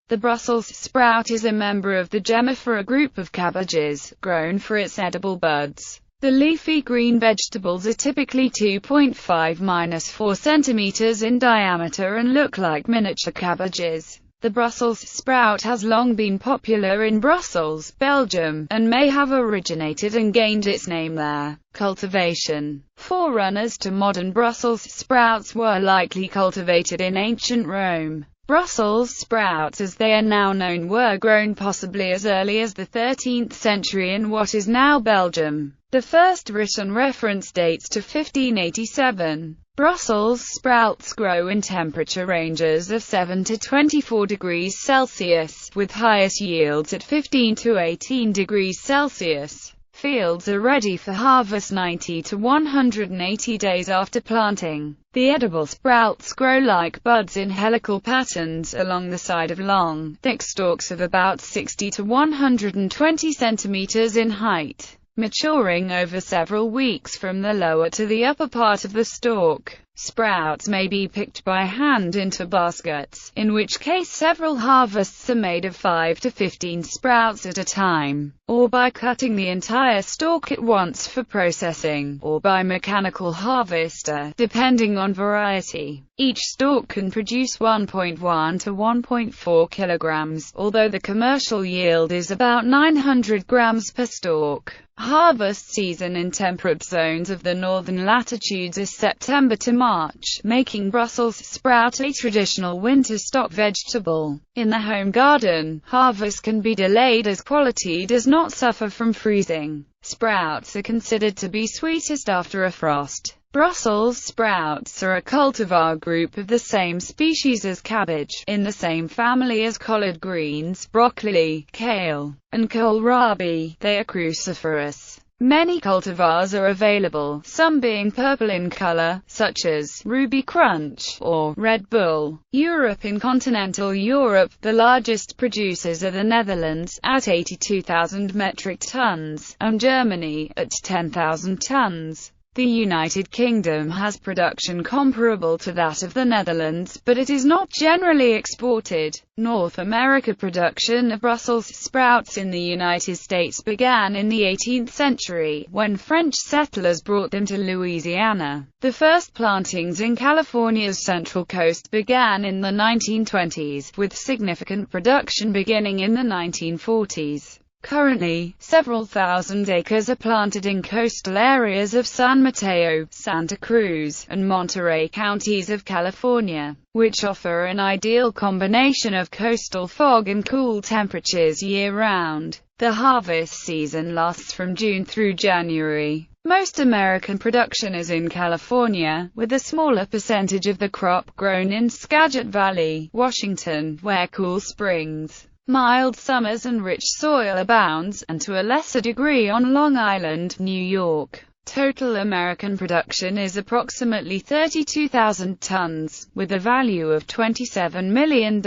The Brussels sprout is a member of the Gemmifer, a group of cabbages, grown for its edible buds. The leafy green vegetables are typically 2.5–4 centimeters in diameter and look like miniature cabbages. The Brussels sprout has long been popular in Brussels, Belgium, and may have originated and gained its name there. Cultivation. Forerunners to modern Brussels sprouts were likely cultivated in ancient Rome. Brussels sprouts, as they are now known, were grown possibly as early as the 13th century in what is now Belgium. The first written reference dates to 1587. Brussels sprouts grow in temperature ranges of 7 to 24 degrees Celsius, with highest yields at 15 to 18 degrees Celsius. Fields are ready for harvest 90 to 180 days after planting. The edible sprouts grow like buds in helical patterns along the side of long, thick stalks of about 60 to 120 centimeters in height, maturing over several weeks from the lower to the upper part of the stalk. Sprouts may be picked by hand into baskets, in which case several harvests are made of 5 to 15 sprouts at a time, or by cutting the entire stalk at once for processing, or by mechanical harvester, depending on variety. Each stalk can produce 1.1 to 1.4 kilograms, although the commercial yield is about 900 grams per stalk. Harvest season in temperate zones of the northern latitudes is September to March, making Brussels sprout a traditional winter stock vegetable. In the home garden, harvest can be delayed as quality does not suffer from freezing. Sprouts are considered to be sweetest after a frost. Brussels sprouts are a cultivar group of the same species as cabbage, in the same family as collard greens, broccoli, kale, and kohlrabi. They are cruciferous. Many cultivars are available, some being purple in color, such as Ruby Crunch or Red Bull. Europe. In continental Europe, the largest producers are the Netherlands, at 82,000 metric tons, and Germany, at 10,000 tons. The United Kingdom has production comparable to that of the Netherlands, but it is not generally exported. North America. Production of Brussels sprouts in the United States began in the 18th century, when French settlers brought them to Louisiana. The first plantings in California's Central Coast began in the 1920s, with significant production beginning in the 1940s. Currently, several thousand acres are planted in coastal areas of San Mateo, Santa Cruz, and Monterey counties of California, which offer an ideal combination of coastal fog and cool temperatures year-round. The harvest season lasts from June through January. Most American production is in California, with a smaller percentage of the crop grown in Skagit Valley, Washington, where cool springs, mild summers and rich soil abounds, and to a lesser degree on Long Island, New York. Total American production is approximately 32,000 tons, with a value of $27 million.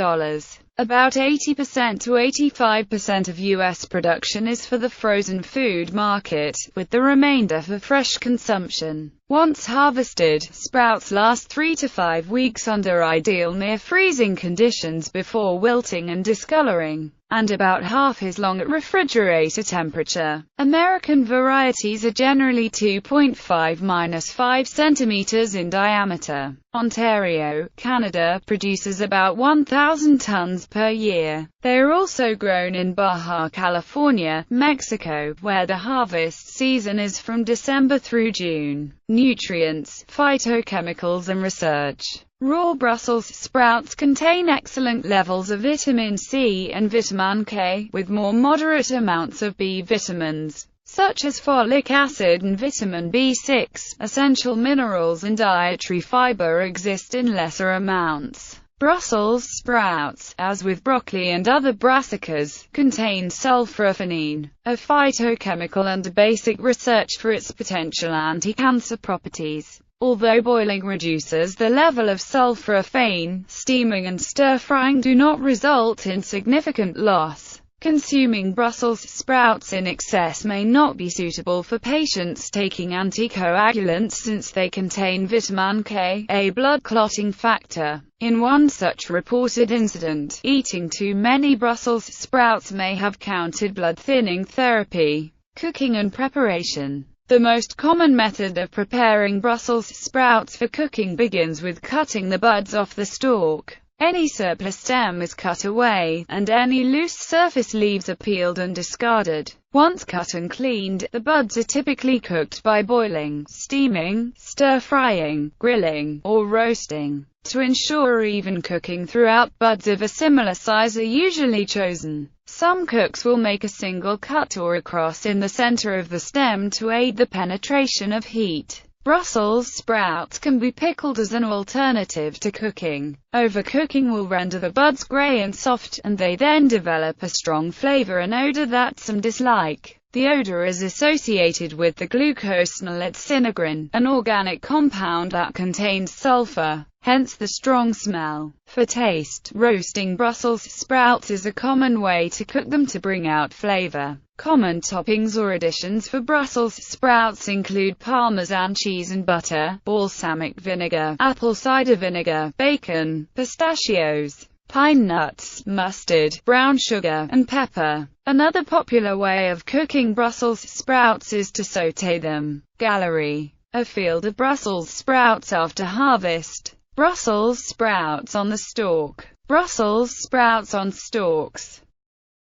About 80% to 85% of U.S. production is for the frozen food market, with the remainder for fresh consumption. Once harvested, sprouts last 3 to 5 weeks under ideal near-freezing conditions before wilting and discoloring, and about half as long at refrigerator temperature. American varieties are generally 2.5–5 centimeters in diameter. Ontario, Canada, produces about 1,000 tons per year. They are also grown in Baja California, Mexico, where the harvest season is from December through June. Nutrients, phytochemicals and research. Raw Brussels sprouts contain excellent levels of vitamin C and vitamin K, with more moderate amounts of B vitamins, such as folic acid and vitamin B6. Essential minerals and dietary fiber exist in lesser amounts. Brussels sprouts, as with broccoli and other brassicas, contain sulforaphane, a phytochemical under basic research for its potential anti-cancer properties. Although boiling reduces the level of sulforaphane, steaming and stir-frying do not result in significant loss. Consuming Brussels sprouts in excess may not be suitable for patients taking anticoagulants since they contain vitamin K, a blood clotting factor. In one such reported incident, eating too many Brussels sprouts may have countered blood-thinning therapy. Cooking and preparation. The most common method of preparing Brussels sprouts for cooking begins with cutting the buds off the stalk. Any surplus stem is cut away, and any loose surface leaves are peeled and discarded. Once cut and cleaned, the buds are typically cooked by boiling, steaming, stir-frying, grilling, or roasting. To ensure even cooking throughout, buds of a similar size are usually chosen. Some cooks will make a single cut or a cross in the center of the stem to aid the penetration of heat. Brussels sprouts can be pickled as an alternative to cooking. Overcooking will render the buds gray and soft, and they then develop a strong flavor and odor that some dislike. The odor is associated with the glucosinolate sinigrin, an organic compound that contains sulfur, hence the strong smell. For taste, roasting Brussels sprouts is a common way to cook them to bring out flavor. Common toppings or additions for Brussels sprouts include Parmesan cheese and butter, balsamic vinegar, apple cider vinegar, bacon, pistachios, pine nuts, mustard, brown sugar, and pepper. Another popular way of cooking Brussels sprouts is to sauté them. Gallery. A field of Brussels sprouts after harvest. Brussels sprouts on the stalk. Brussels sprouts on stalks.